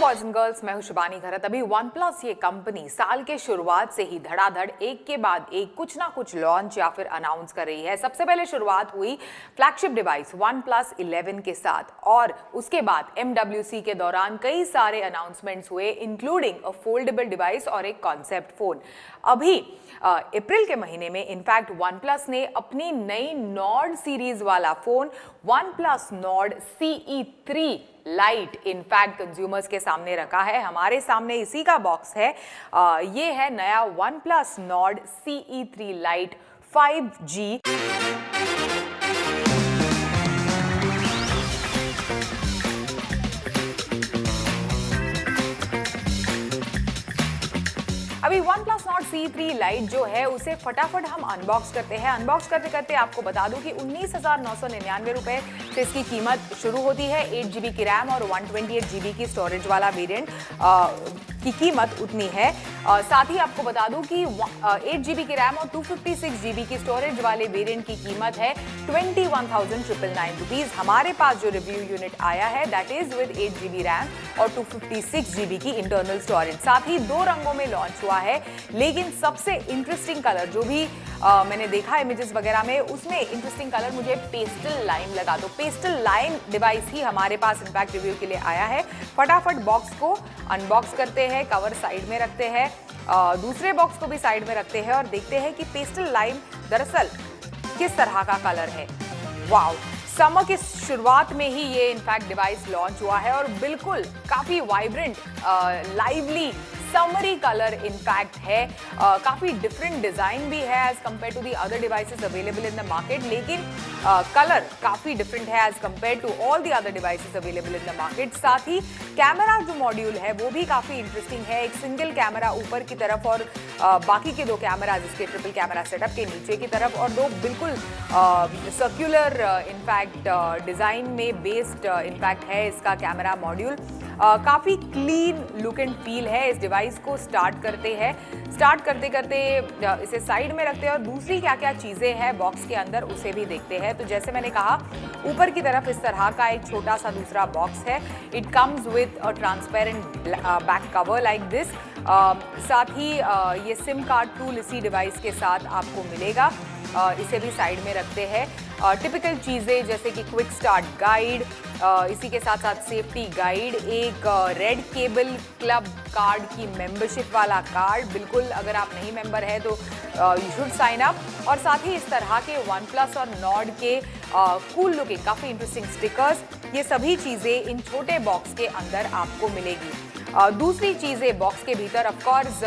Boys and girls, मैं हूं शिबानी खरत। अभी वन प्लस ये कंपनी साल के शुरुआत से ही धड़ाधड़ एक के बाद एक कुछ ना कुछ लॉन्च या फिर अनाउंस कर रही है। सबसे पहले शुरुआत हुई फ्लैगशिप डिवाइस वन प्लस 11 के साथ और उसके बाद MWC के दौरान कई सारे अनाउंसमेंट्स हुए, इंक्लूडिंग अ फोल्डेबल डिवाइस और एक कॉन्सेप्ट फोन। अभी अप्रैल के महीने में इनफैक्ट वन प्लस ने अपनी नई नॉर्ड सीरीज वाला phone one plus Nord CE3 light in fact consumers के सामने रखा है। हमारे सामने इसी का बॉक्स है। ये है नया one plus Nord CE3 light 5G। अभी one plus Nord CE3 light जो है उसे फटाफट हम अनबॉक्स करते हैं। अनबॉक्स करते करते आपको बता दूं कि 19,999 रुपए से इसकी कीमत शुरू होती है। 8GB की रैम और 128GB की स्टोरेज वाला वेरिएंट की कीमत उतनी है। साथ ही आपको बता दूं कि 8GB की रैम और 256GB की स्टोरेज वाले वेरिएंट की कीमत है 21,999 रुपीज। हमारे पास जो रिव्यू यूनिट आया है that is with 8GB RAM और 256GB की इंटरनल स्टोरेज। साथ ही दो रंगों में लॉन्च हुआ है, लेकिन सबसे इंटरेस्टिंग कलर जो भी मैंने देखा इमेजेस वगैरह में, उसमें इंटरेस्टिंग कलर मुझे पेस्टल लाइम लगा। तो पेस्टल लाइम डिवाइस ही हमारे पास इनफैक्ट रिव्यू के लिए आया है। फटाफट बॉक्स को अनबॉक्स करते हैं, कवर साइड में रखते हैं, दूसरे बॉक्स को भी साइड में रखते हैं और देखते हैं कि पेस्टल लाइम दरअसल किस तरह का कलर है। वाओ, समर की शुरुआत में ही ये इनफैक्ट डिवाइस लॉन्च हुआ है और बिल्कुल काफी vibrant lively summery colour in fact है। काफी डिफरेंट डिजाइन भी है as compare to the other devices available in the market, लेकिन कलर काफी डिफरेंट है as compare to all the other devices available in the market. साथ ही कैमरा जो मॉड्यूल है वो भी काफी इंटरेस्टिंग है। एक सिंगल कैमरा ऊपर की तरफ और बाकी के दो कैमराज इसके ट्रिपल कैमरा सेटअप के नीचे की तरफ और दो बिल्कुल सर्कुलर इनफैक्ट डिजाइन में बेस्ड इनफैक्ट है इसका कैमरा मॉड्यूल। काफ़ी क्लीन लुक एंड फील है। इस डिवाइस को स्टार्ट करते हैं, स्टार्ट करते करते इसे साइड में रखते हैं और दूसरी क्या क्या चीज़ें हैं बॉक्स के अंदर उसे भी देखते हैं। तो जैसे मैंने कहा, ऊपर की तरफ इस तरह का एक छोटा सा दूसरा बॉक्स है। It comes with a transparent back cover like this. साथ ही ये सिम कार्ड टूल इसी डिवाइस के साथ आपको मिलेगा। इसे भी साइड में रखते हैं। टिपिकल चीज़ें जैसे कि क्विक स्टार्ट गाइड, इसी के साथ साथ सेफ्टी गाइड, एक रेड केबल क्लब कार्ड की मेंबरशिप वाला कार्ड, बिल्कुल अगर आप नहीं मेंबर है तो यू शुड साइन अप। और साथ ही इस तरह के वन प्लस और नॉर्ड के कूल लुकिंग काफ़ी इंटरेस्टिंग स्टिकर्स, ये सभी चीज़ें इन छोटे बॉक्स के अंदर आपको मिलेगी। दूसरी चीज़ें बॉक्स के भीतर ऑफकोर्स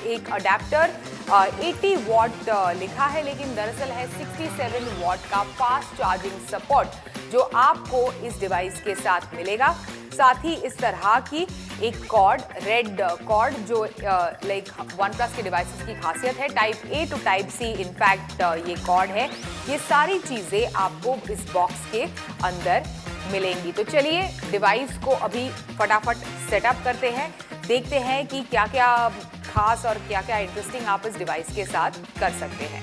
एक अडेप्टर 80 वॉट लिखा है, लेकिन दरअसल है 67 वॉट का फास्ट चार्जिंग सपोर्ट जो आपको इस डिवाइस के साथ मिलेगा। साथ ही इस तरह की एक कॉर्ड, रेड कॉर्ड जो लाइक वन प्लस के डिवाइसेस की खासियत है, type A to type C in fact ये कॉर्ड है। ये सारी चीज़ें आपको इस बॉक्स के अंदर मिलेंगी। तो चलिए डिवाइस को अभी फटाफट सेटअप करते हैं, देखते हैं कि क्या क्या खास और क्या क्या इंटरेस्टिंग आप इस डिवाइस के साथ कर सकते हैं।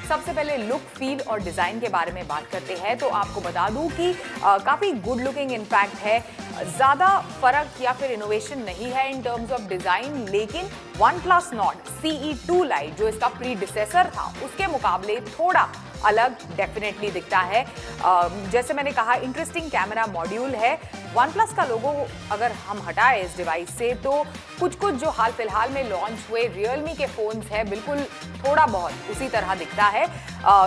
सबसे पहले लुक, फील और डिजाइन के बारे में बात करते हैं तो आपको बता दूं कि काफी गुड लुकिंग इनफैक्ट है। ज़्यादा फर्क या फिर इनोवेशन नहीं है इन टर्म्स ऑफ डिज़ाइन, लेकिन one plus Nord CE2 light जो इसका प्रीडिसेसर था उसके मुकाबले थोड़ा अलग डेफिनेटली दिखता है। जैसे मैंने कहा, इंटरेस्टिंग कैमरा मॉड्यूल है। वन प्लस का लोगो अगर हम हटाए इस डिवाइस से तो कुछ कुछ जो हाल फिलहाल में लॉन्च हुए रियलमी के फोन्स है बिल्कुल थोड़ा बहुत उसी तरह दिखता है।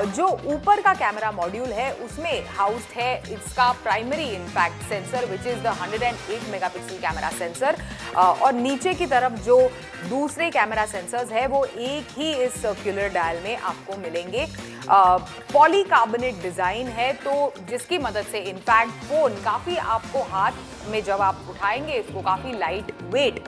जो ऊपर का कैमरा मॉड्यूल है उसमें हाउस्ड है इसका primary in fact sensor which is the 108 megapixel camera sensor, और नीचे की तरफ जो दूसरे कैमरा सेंसर्स है वो एक ही इस सर्कुलर डायल में आपको मिलेंगे। पॉलीकार्बोनेट डिजाइन है तो जिसकी मदद से इनफैक्ट फोन काफी आपको हाथ में जब आप उठाएंगे इसको काफी लाइट वेट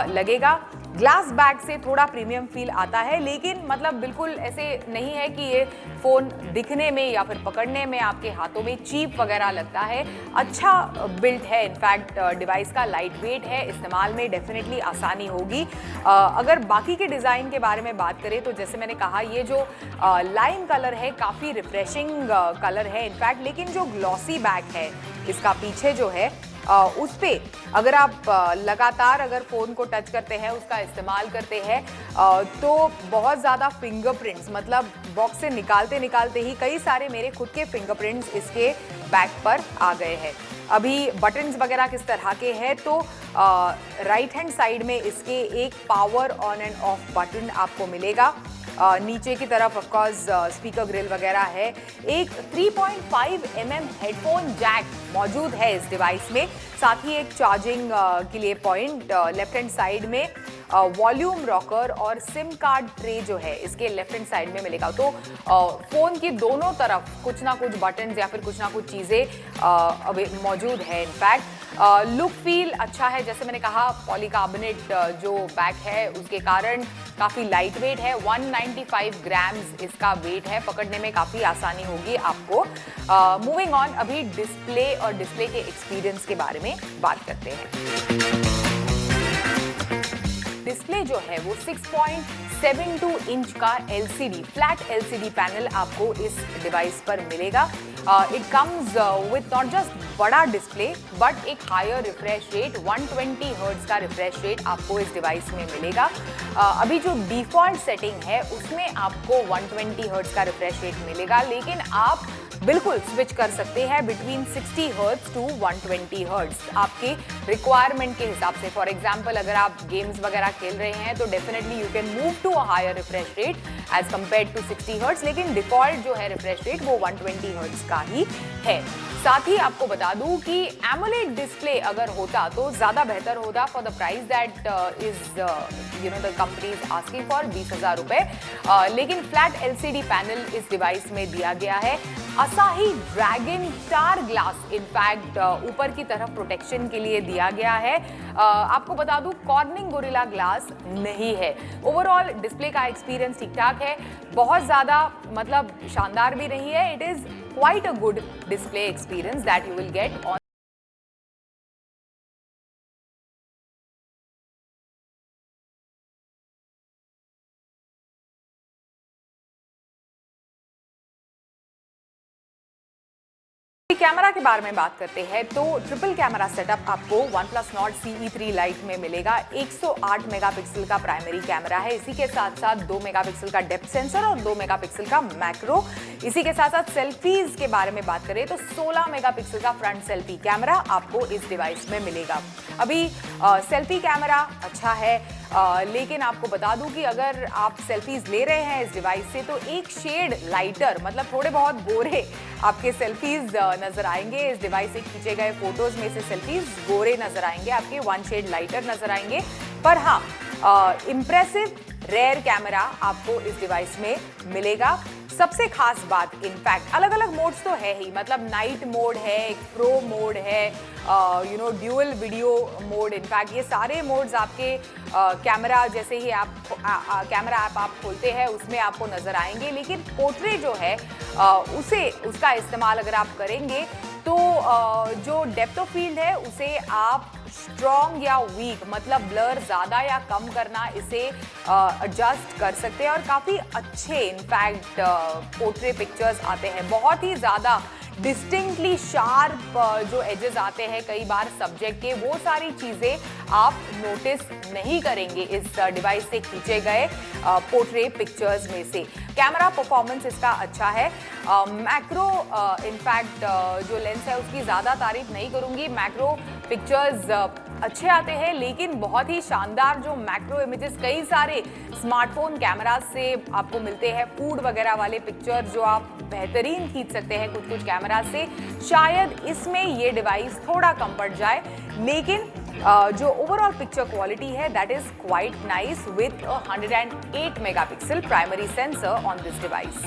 लगेगा। ग्लास बैग से थोड़ा प्रीमियम फील आता है, लेकिन मतलब बिल्कुल ऐसे नहीं है कि ये फ़ोन दिखने में या फिर पकड़ने में आपके हाथों में चीप वगैरह लगता है। अच्छा बिल्ट है, इनफैक्ट डिवाइस का लाइट वेट है, इस्तेमाल में डेफिनेटली आसानी होगी। अगर बाकी के डिज़ाइन के बारे में बात करें तो जैसे मैंने कहा, ये जो लाइम कलर है काफ़ी रिफ्रेशिंग कलर है इनफैक्ट, लेकिन जो ग्लॉसी बैग है इसका पीछे जो है उस पे अगर आप लगातार अगर फ़ोन को टच करते हैं, उसका इस्तेमाल करते हैं तो बहुत ज़्यादा फिंगरप्रिंट्स, मतलब बॉक्स से निकालते निकालते ही कई सारे मेरे खुद के फिंगरप्रिंट्स इसके बैक पर आ गए हैं। अभी बटन्स वगैरह किस तरह के हैं तो राइट हैंड साइड में इसके एक power on end off button आपको मिलेगा। नीचे की तरफ ऑफ कोर्स स्पीकर ग्रिल वगैरह है। एक 3.5 mm हेडफोन जैक मौजूद है इस डिवाइस में, साथ ही एक चार्जिंग के लिए पॉइंट लेफ्ट हैंड साइड में, वॉल्यूम रॉकर और सिम कार्ड ट्रे जो है इसके लेफ्ट हैंड साइड में मिलेगा। तो फ़ोन की दोनों तरफ कुछ ना कुछ बटन्स या फिर कुछ ना कुछ चीज़ें अभी मौजूद है इनफैक्ट। लुक फील अच्छा है, जैसे मैंने कहा पॉलीकार्बोनेट जो बैग है उसके कारण काफ़ी लाइट वेट है। 195 ग्राम्स इसका वेट है, पकड़ने में काफ़ी आसानी होगी आपको। मूविंग ऑन, अभी डिस्प्ले और डिस्प्ले के एक्सपीरियंस के बारे में बात करते हैं। डिस्प्ले जो है वो 6.72 इंच का LCD फ्लैट LCD पैनल आपको इस डिवाइस पर मिलेगा। It comes with not just बड़ा डिस्प्ले बट एक हायर रिफ्रेश रेट, 120 हर्ट्ज का रिफ्रेश रेट आपको इस डिवाइस में मिलेगा। अभी जो डिफॉल्ट सेटिंग है उसमें आपको 120 हर्ट्ज का रिफ्रेश रेट मिलेगा, लेकिन आप बिल्कुल स्विच कर सकते हैं बिटवीन 60 हर्ट्ज टू 120 हर्ट्ज आपके रिक्वायरमेंट के हिसाब से। फॉर एग्जांपल अगर आप गेम्स वगैरह खेल रहे हैं तो definitely you can move to a higher refresh rate as compared to 60 hertz, लेकिन डिफॉल्ट जो है रिफ्रेश रेट वो 120 हर्ट्ज का ही है। साथ ही आपको बता दूं कि एमोलेड डिस्प्ले अगर होता तो ज़्यादा बेहतर होता for the price that is the company is asking for 20,000 रुपए, लेकिन फ्लैट LCD पैनल इस डिवाइस में दिया गया है। असाही ड्रैगन स्टार ग्लास इनफैक्ट ऊपर की तरफ प्रोटेक्शन के लिए दिया गया है। आपको बता दूं कॉर्निंग गोरिल्ला ग्लास नहीं है। ओवरऑल डिस्प्ले का एक्सपीरियंस ठीक ठाक है, बहुत ज़्यादा मतलब शानदार भी नहीं है। It is quite a good display experience that you will get on camera के बारे में बात करते हैं तो ट्रिपल कैमरा सेटअप आपको OnePlus Nord CE3 Lite में मिलेगा। 108 मेगापिक्सल का प्राइमरी कैमरा है, इसी के साथ साथ 2 मेगापिक्सल का डेप्थ सेंसर और 2 मेगापिक्सल का मैक्रो। इसी के साथ साथ सेल्फीज के बारे में बात करें तो 16 मेगापिक्सल का फ्रंट सेल्फी कैमरा आपको इस डिवाइस में मिलेगा। अभी सेल्फी कैमरा अच्छा है, लेकिन आपको बता दूं कि अगर आप सेल्फीज ले रहे हैं इस डिवाइस से तो एक शेड लाइटर, मतलब थोड़े बहुत गोरे आपके सेल्फीज नजर आएंगे। इस डिवाइस से खींचे गए फोटोज में से सेल्फीज गोरे नजर आएंगे, आपके 1 शेड लाइटर नजर आएंगे। पर हाँ, इम्प्रेसिव रेयर कैमरा आपको इस डिवाइस में मिलेगा। सबसे खास बात इनफैक्ट अलग अलग मोड्स तो है ही, मतलब नाइट मोड है, एक प्रो मोड है, ड्यूअल वीडियो मोड। इनफैक्ट ये सारे मोड्स आपके कैमरा जैसे ही आप कैमरा ऐप आप खोलते हैं उसमें आपको नज़र आएंगे। लेकिन पोर्ट्रे जो है उसका इस्तेमाल अगर आप करेंगे तो जो डेप्थ ऑफ फील्ड है उसे आप स्ट्रॉन्ग या वीक, मतलब ब्लर ज़्यादा या कम करना, इसे एडजस्ट कर सकते हैं और काफ़ी अच्छे इनफैक्ट पोर्ट्रे पिक्चर्स आते हैं। बहुत ही ज़्यादा डिस्टिंक्टली शार्प जो एजेस आते हैं कई बार सब्जेक्ट के, वो सारी चीज़ें आप नोटिस नहीं करेंगे इस डिवाइस से खींचे गए पोर्ट्रे पिक्चर्स में से। कैमरा परफॉर्मेंस इसका अच्छा है। मैक्रो इनफैक्ट जो लेंस है उसकी ज़्यादा तारीफ नहीं करूँगी, मैक्रो पिक्चर्स अच्छे आते हैं, लेकिन बहुत ही शानदार जो मैक्रो इमेजेस कई सारे स्मार्टफोन कैमराज से आपको मिलते हैं, फूड वगैरह वाले पिक्चर जो आप बेहतरीन खींच सकते हैं कुछ कैमरा से, शायद इसमें ये डिवाइस थोड़ा कम पड़ जाए। लेकिन जो ओवरऑल पिक्चर क्वालिटी है that is quite nice with 108 megapixel primary sensor on this device.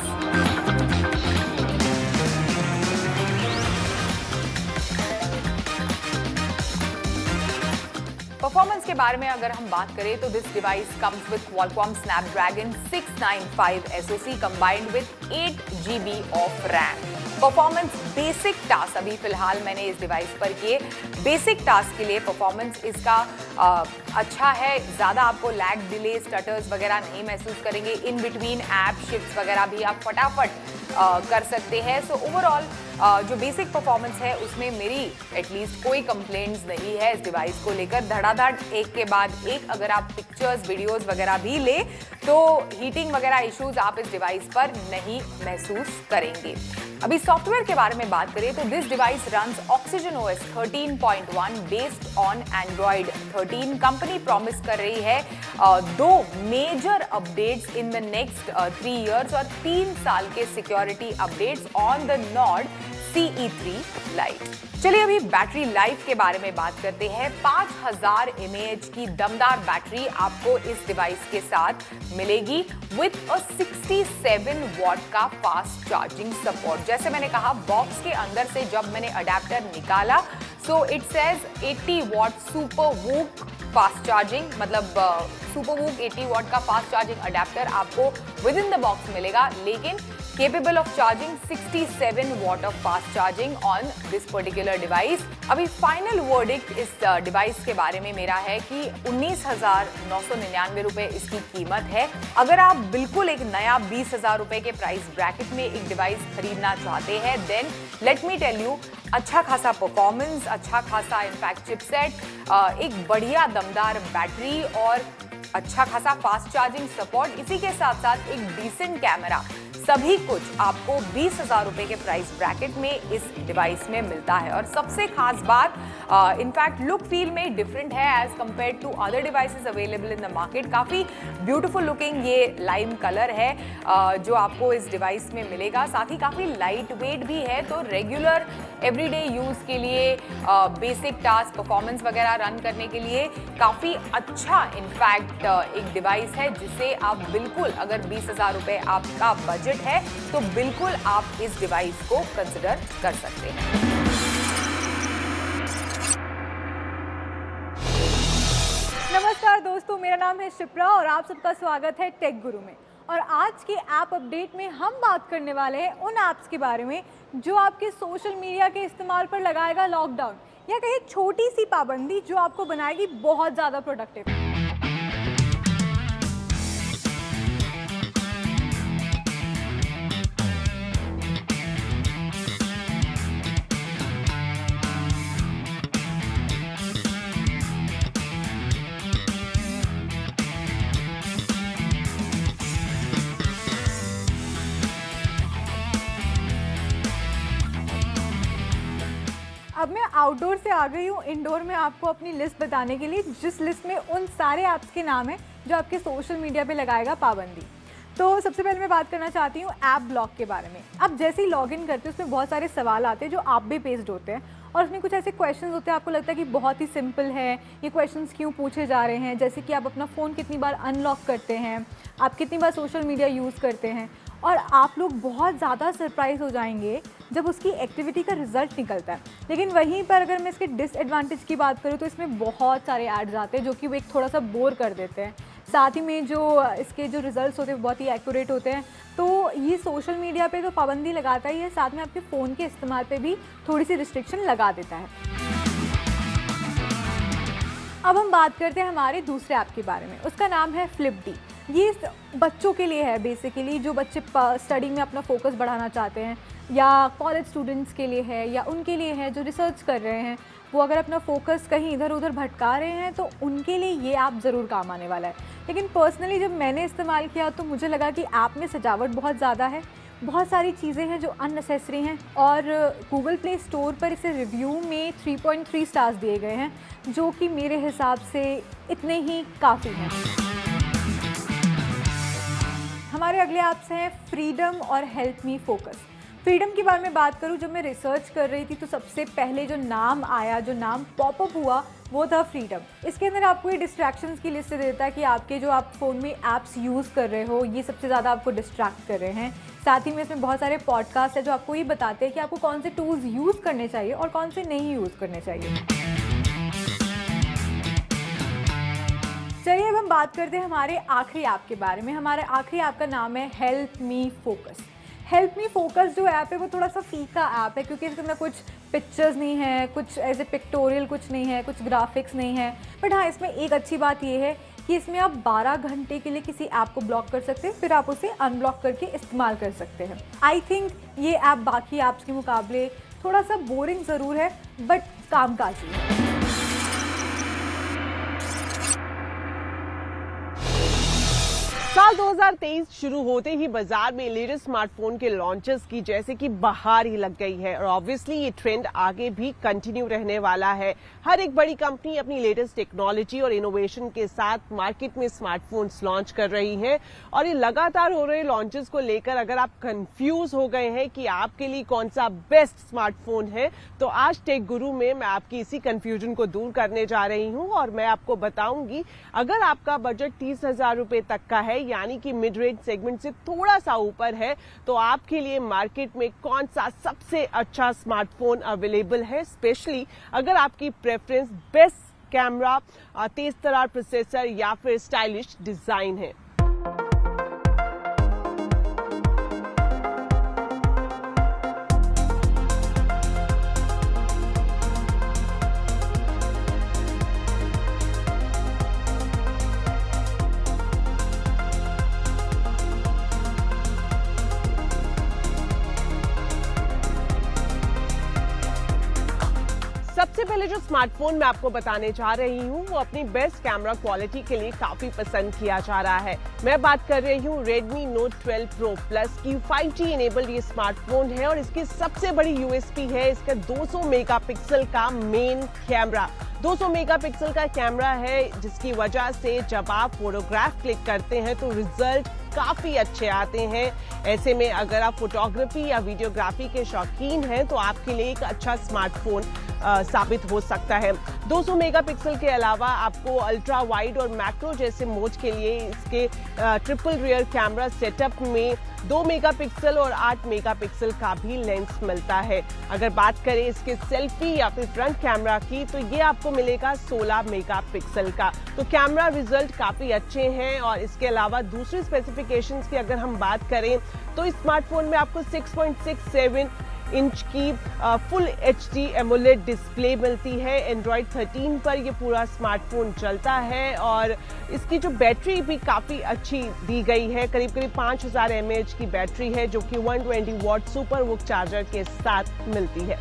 Performance के बारे में अगर हम बात करें तो this device comes with Qualcomm Snapdragon 695 SoC combined with 8 GB of RAM. Performance basic task अभी फिलहाल मैंने इस डिवाइस पर किए, बेसिक टास्क के लिए परफॉर्मेंस इसका अच्छा है, ज़्यादा आपको लैग, डिले, स्टटर्स वगैरह नहीं महसूस करेंगे। इन बिटवीन ऐप शिफ्ट्स वगैरह भी आप फटाफट कर सकते हैं। सो ओवरऑल जो बेसिक परफॉर्मेंस है उसमें मेरी एटलीस्ट कोई कंप्लेंट्स नहीं है इस डिवाइस को लेकर। धड़ाधड़ एक के बाद एक अगर आप पिक्चर्स, वीडियोस वगैरह भी ले तो हीटिंग वगैरह इश्यूज आप इस डिवाइस पर नहीं महसूस करेंगे। अभी सॉफ्टवेयर के बारे में बात करें तो this device runs OxygenOS 13.1 based on Android 13। Company promise कर रही है 2 major updates in the next 3 years और 3 साल के security updates on the Nord CE3 Lite। चलिए अभी बैटरी लाइफ के बारे में बात करते हैं। 5000 mAh की दमदार बैटरी आपको इस डिवाइस के साथ मिलेगी विद अ 67 वॉट का फास्ट चार्जिंग सपोर्ट। जैसे मैंने कहा बॉक्स के अंदर से जब मैंने अडेप्टर निकाला so it says 80 what super VOOC fast charging, मतलब सुपर वूक 80 वॉट का फास्ट चार्जिंग अडेप्टर आपको विद इन द बॉक्स मिलेगा, लेकिन capable of charging 67 watt of fast charging on this particular device। अभी फाइनल वर्डिक्ट इस device के बारे में मेरा है कि 19,999 रुपए इसकी कीमत है। अगर आप बिल्कुल एक नया 20,000 रुपए के प्राइस ब्रैकेट में एक डिवाइस खरीदना चाहते हैं then let me tell you, अच्छा खासा परफॉर्मेंस, अच्छा खासा इनफैक्ट चिपसेट, एक बढ़िया दमदार बैटरी और अच्छा खासा फास्ट चार्जिंग सपोर्ट, इसी के साथ साथ एक डिसेंट कैमरा, सभी कुछ आपको 20,000 रुपए के प्राइस ब्रैकेट में इस डिवाइस में मिलता है। और सबसे खास बात इनफैक्ट लुक फील में डिफरेंट है as compare to other devices available in the market. काफ़ी ब्यूटीफुल लुकिंग ये लाइम कलर है जो आपको इस डिवाइस में मिलेगा, साथ ही काफ़ी लाइट वेट भी है, तो रेगुलर एवरीडे यूज़ के लिए बेसिक टास्क, परफॉर्मेंस वगैरह रन करने के लिए काफ़ी अच्छा इनफैक्ट एक डिवाइस है जिसे आप बिल्कुल, अगर 20,000 रुपये आपका बजट है तो बिल्कुल आप इस डिवाइस को कंसिडर कर सकते हैं। नमस्कार दोस्तों, मेरा नाम है शिप्रा और आप सबका स्वागत है टेक गुरु में। और आज के ऐप अपडेट में हम बात करने वाले हैं उन ऐप्स के बारे में जो आपके सोशल मीडिया के इस्तेमाल पर लगाएगा लॉकडाउन, या कहीं छोटी सी पाबंदी जो आपको बनाएगी बहुत ज़्यादा प्रोडक्टिव। अब मैं आउटडोर से आ गई हूँ इंडोर में आपको अपनी लिस्ट बताने के लिए, जिस लिस्ट में उन सारे ऐप्स के नाम हैं जो आपके सोशल मीडिया पे लगाएगा पाबंदी। तो सबसे पहले मैं बात करना चाहती हूँ ऐप ब्लॉक के बारे में। आप जैसे ही लॉगिन करते हैं उसमें बहुत सारे सवाल आते हैं जो आप भी पेस्ड होते हैं और उसमें कुछ ऐसे क्वेश्चंस होते हैं आपको लगता है कि बहुत ही सिंपल है, ये क्वेश्चंस क्यों पूछे जा रहे हैं, जैसे कि आप अपना फ़ोन कितनी बार अनलॉक करते हैं, आप कितनी बार सोशल मीडिया यूज़ करते हैं। और आप लोग बहुत ज़्यादा सरप्राइज़ हो जाएंगे जब उसकी एक्टिविटी का रिजल्ट निकलता है। लेकिन वहीं पर अगर मैं इसके डिसएडवांटेज की बात करूँ तो इसमें बहुत सारे एड्स आते हैं जो कि वो एक थोड़ा सा बोर कर देते हैं। साथ ही में जो इसके जो रिजल्ट्स होते हैं वो बहुत ही एक्यूरेट होते हैं। तो ये सोशल मीडिया पे तो पाबंदी लगाता ही है, साथ में आपके फ़ोन के इस्तेमाल पे भी थोड़ी सी रिस्ट्रिक्शन लगा देता है। अब हम बात करते हैं हमारे दूसरे ऐप के बारे में, उसका नाम है फ्लिपडी। ये बच्चों के लिए है बेसिकली, जो बच्चे स्टडी में अपना फोकस बढ़ाना चाहते हैं, या कॉलेज स्टूडेंट्स के लिए है, या उनके लिए है जो रिसर्च कर रहे हैं, वो अगर अपना फोकस कहीं इधर उधर भटका रहे हैं तो उनके लिए ये ऐप ज़रूर काम आने वाला है। लेकिन पर्सनली जब मैंने इस्तेमाल किया तो मुझे लगा कि ऐप में सजावट बहुत ज़्यादा है, बहुत सारी चीज़ें हैं जो अननेसेसरी हैं, और गूगल प्ले स्टोर पर इसे रिव्यू में 3.3 स्टार्स दिए गए हैं, जो कि मेरे हिसाब से इतने ही काफ़ी हैं। हमारे अगले ऐप्स हैं फ्रीडम और हेल्प मी फोकस। फ्रीडम के बारे में बात करूं, जब मैं रिसर्च कर रही थी तो सबसे पहले जो नाम आया, जो नाम पॉपअप हुआ वो था फ्रीडम। इसके अंदर आपको ये डिस्ट्रैक्शंस की लिस्ट देता है कि आपके जो आप फ़ोन में ऐप्स यूज़ कर रहे हो ये सबसे ज़्यादा आपको डिस्ट्रैक्ट कर रहे हैं। साथ ही में इसमें बहुत सारे पॉडकास्ट है जो आपको ये बताते हैं कि आपको कौन से टूल्स यूज़ करने चाहिए और कौन से नहीं यूज़ करने चाहिए। हम बात करते हैं हमारे आखिरी ऐप के बारे में। हमारे आखिरी ऐप का नाम है help me focus. Help me focus जो ऐप है वो थोड़ा सा फीका ऐप है, क्योंकि इसके अंदर कुछ पिक्चर्स नहीं है, कुछ ऐसे पिक्टोरियल कुछ नहीं है, कुछ ग्राफिक्स नहीं है। बट हाँ, इसमें एक अच्छी बात ये है कि इसमें आप 12 घंटे के लिए किसी ऐप को ब्लॉक कर सकते हैं, फिर आप उसे अनब्लॉक करके इस्तेमाल कर सकते हैं। आई थिंक ये ऐप बाकी ऐप्स के मुकाबले थोड़ा सा बोरिंग ज़रूर है, बट कामकाजी है। साल 2023 शुरू होते ही बाजार में लेटेस्ट स्मार्टफोन के लॉन्चेस की जैसे कि बहार ही लग गई है और ऑब्वियसली ये ट्रेंड आगे भी कंटिन्यू रहने वाला है। हर एक बड़ी कंपनी अपनी लेटेस्ट टेक्नोलॉजी और इनोवेशन के साथ मार्केट में स्मार्टफोन्स लॉन्च कर रही है और ये लगातार हो रहे लॉन्चेस को लेकर अगर आप कंफ्यूज हो गए हैं कि आपके लिए कौन सा बेस्ट स्मार्टफोन है, तो आज टेक गुरु में मैं आपकी इसी कंफ्यूजन को दूर करने जा रही हूँ और मैं आपको बताऊंगी अगर आपका बजट 30,000 रुपए तक का है, यानी कि मिड रेंज सेगमेंट से थोड़ा सा ऊपर है, तो आपके लिए मार्केट में कौन सा सबसे अच्छा स्मार्टफोन अवेलेबल है, स्पेशली अगर आपकी प्रेफरेंस बेस्ट कैमरा, तेज तर्रार प्रोसेसर या फिर स्टाइलिश डिजाइन है। सबसे पहले जो स्मार्टफोन मैं आपको बताने जा रही हूँ वो अपनी बेस्ट कैमरा क्वालिटी के लिए काफी पसंद किया जा रहा है। मैं बात कर रही हूँ Redmi Note 12 Pro Plus की 5G इनेबल्ड ये स्मार्टफोन है और इसकी सबसे बड़ी यूएसपी है इसका 200 मेगापिक्सल का मेन कैमरा। 200 मेगापिक्सल का कैमरा है जिसकी वजह से जब आप फोटोग्राफ क्लिक करते हैं तो रिजल्ट काफी अच्छे आते हैं। ऐसे में अगर आप फोटोग्राफी या वीडियोग्राफी के शौकीन हैं तो आपके लिए एक अच्छा स्मार्टफोन साबित हो सकता है। 200 मेगापिक्सल के अलावा आपको अल्ट्रा वाइड और मैक्रो जैसे मोड के लिए इसके ट्रिपल रियर कैमरा सेटअप में 2 मेगापिक्सल और 8 मेगापिक्सल का भी लेंस मिलता है। अगर बात करें इसके सेल्फी या फिर फ्रंट कैमरा की तो ये आपको मिलेगा 16 मेगापिक्सल का। तो कैमरा रिजल्ट काफी अच्छे हैं और इसके अलावा दूसरी स्पेसिफिकेशंस की अगर हम बात करें तो इस स्मार्टफोन में आपको 6.67 इंच की फुल HD एमोलेड डिस्प्ले मिलती है। एंड्रॉइड 13 पर ये पूरा स्मार्टफोन चलता है और इसकी जो बैटरी भी काफ़ी अच्छी दी गई है, करीब 5000 mAh की बैटरी है जो कि 120 वॉट सुपर वुक चार्जर के साथ मिलती है।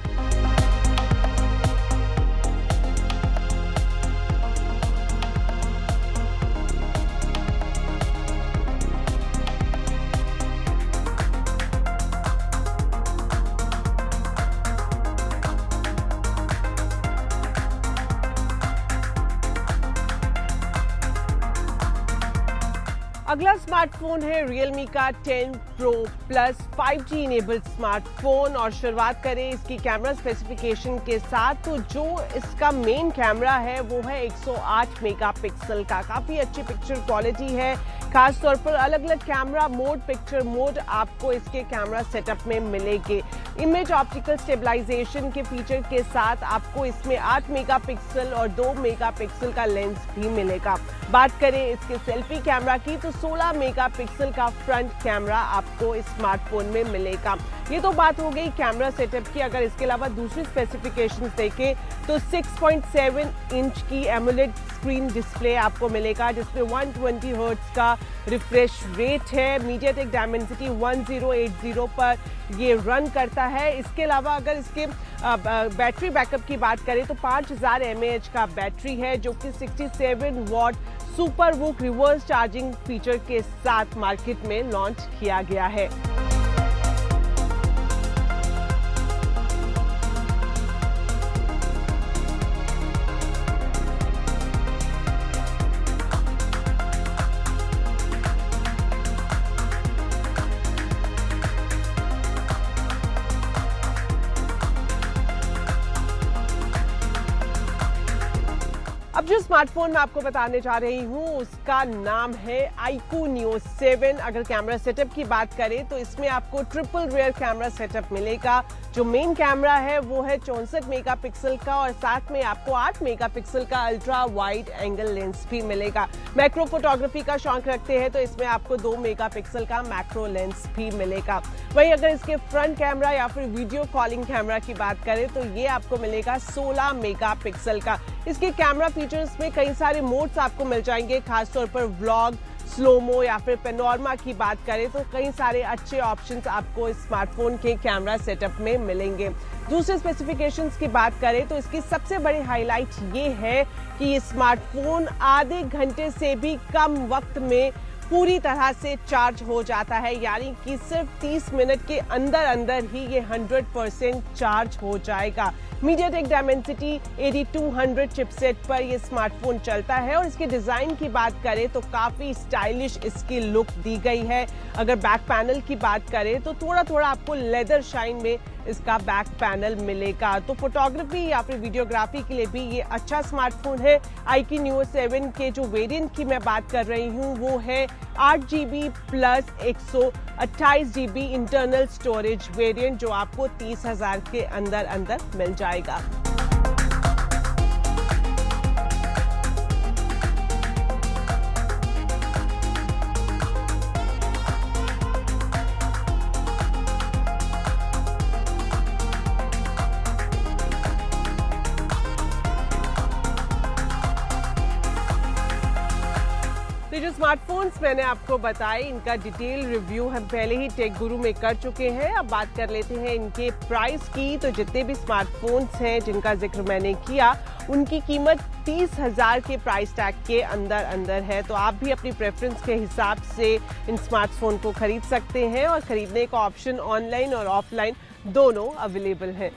अगला स्मार्टफोन है Realme का 10 Pro Plus 5G enabled smartphone और शुरुआत करें इसकी कैमरा स्पेसिफिकेशन के साथ तो जो इसका मेन कैमरा है वो है 108 मेगापिक्सल का। काफ़ी अच्छी पिक्चर क्वालिटी है, खास तौर पर अलग अलग कैमरा मोड, पिक्चर मोड आपको इसके कैमरा सेटअप में मिलेंगे। इमेज ऑप्टिकल स्टेबलाइजेशन के फीचर के साथ आपको इसमें 8 मेगापिक्सल और 2 मेगापिक्सल का लेंस भी मिलेगा। बात करें इसके सेल्फी कैमरा की तो 16 मेगापिक्सल का फ्रंट कैमरा आपको इस स्मार्टफोन में मिलेगा। ये तो बात हो गई कैमरा सेटअप की। अगर इसके अलावा दूसरी स्पेसिफिकेशंस देखें तो 6.7 इंच की एमोलेड स्क्रीन डिस्प्ले आपको मिलेगा जिसमें 120 हर्ट्ज का रिफ्रेश रेट है। मीडियाटेक डायमेंसिटी 1080 पर ये रन करता है। इसके अलावा अगर इसके बैटरी बैकअप की बात करें तो 5000 mAh का बैटरी है जो कि 67 what super Wook reverse charging feature के साथ मार्केट में लॉन्च किया गया है। अब जो स्मार्टफोन मैं आपको बताने जा रही हूँ उसका नाम है iQOO Neo 7। अगर कैमरा सेटअप की बात करें तो इसमें आपको ट्रिपल रियर कैमरा सेटअप मिलेगा। जो मेन कैमरा है वो है 64 मेगापिक्सल का और साथ में आपको 8 मेगापिक्सल का अल्ट्रा वाइड एंगल लेंस भी मिलेगा। मैक्रो फोटोग्राफी का शौक रखते हैं तो इसमें आपको 2 मेगापिक्सल का मैक्रो लेंस भी मिलेगा। वहीं अगर इसके फ्रंट कैमरा या फिर वीडियो कॉलिंग कैमरा की बात करें तो ये आपको मिलेगा 16 मेगापिक्सल का। इसके कैमरा फीचर्स में कई सारे मोड्स आपको मिल जाएंगे, खासतौर पर व्लॉग, स्लोमो या फिर पेनोरमा की बात करें तो कई सारे अच्छे ऑप्शंस आपको इस स्मार्टफोन के कैमरा सेटअप में मिलेंगे। दूसरे स्पेसिफिकेशंस की बात करें तो इसकी सबसे बड़ी हाईलाइट ये है कि ये स्मार्टफोन आधे घंटे से भी कम वक्त में पूरी तरह से चार्ज हो जाता है, यानी कि सिर्फ 30 मिनट के अंदर अंदर ही ये 100% चार्ज हो जाएगा। MediaTek Dimensity 8200 चिपसेट पर ये स्मार्टफोन चलता है और इसके डिजाइन की बात करें तो काफी स्टाइलिश इसकी लुक दी गई है। अगर बैक पैनल की बात करें तो थोड़ा थोड़ा आपको लेदर शाइन में इसका बैक पैनल मिलेगा। तो फोटोग्राफी या फिर वीडियोग्राफी के लिए भी ये अच्छा स्मार्टफोन है। iQOO Neo 7 के जो वेरिएंट की मैं बात कर रही हूँ वो है 8GB plus 128GB internal storage variant, जो आपको 30,000 के अंदर अंदर मिल जाएगा। तो जो स्मार्टफोन्स मैंने आपको बताए इनका डिटेल रिव्यू हम पहले ही टेक गुरु में कर चुके हैं। अब बात कर लेते हैं इनके प्राइस की। तो जितने भी स्मार्टफोन्स हैं जिनका जिक्र मैंने किया उनकी कीमत 30,000 के प्राइस टैग के अंदर अंदर है। तो आप भी अपनी प्रेफरेंस के हिसाब से इन स्मार्टफोन को खरीद सकते हैं और खरीदने का ऑप्शन ऑनलाइन और ऑफलाइन दोनों अवेलेबल है।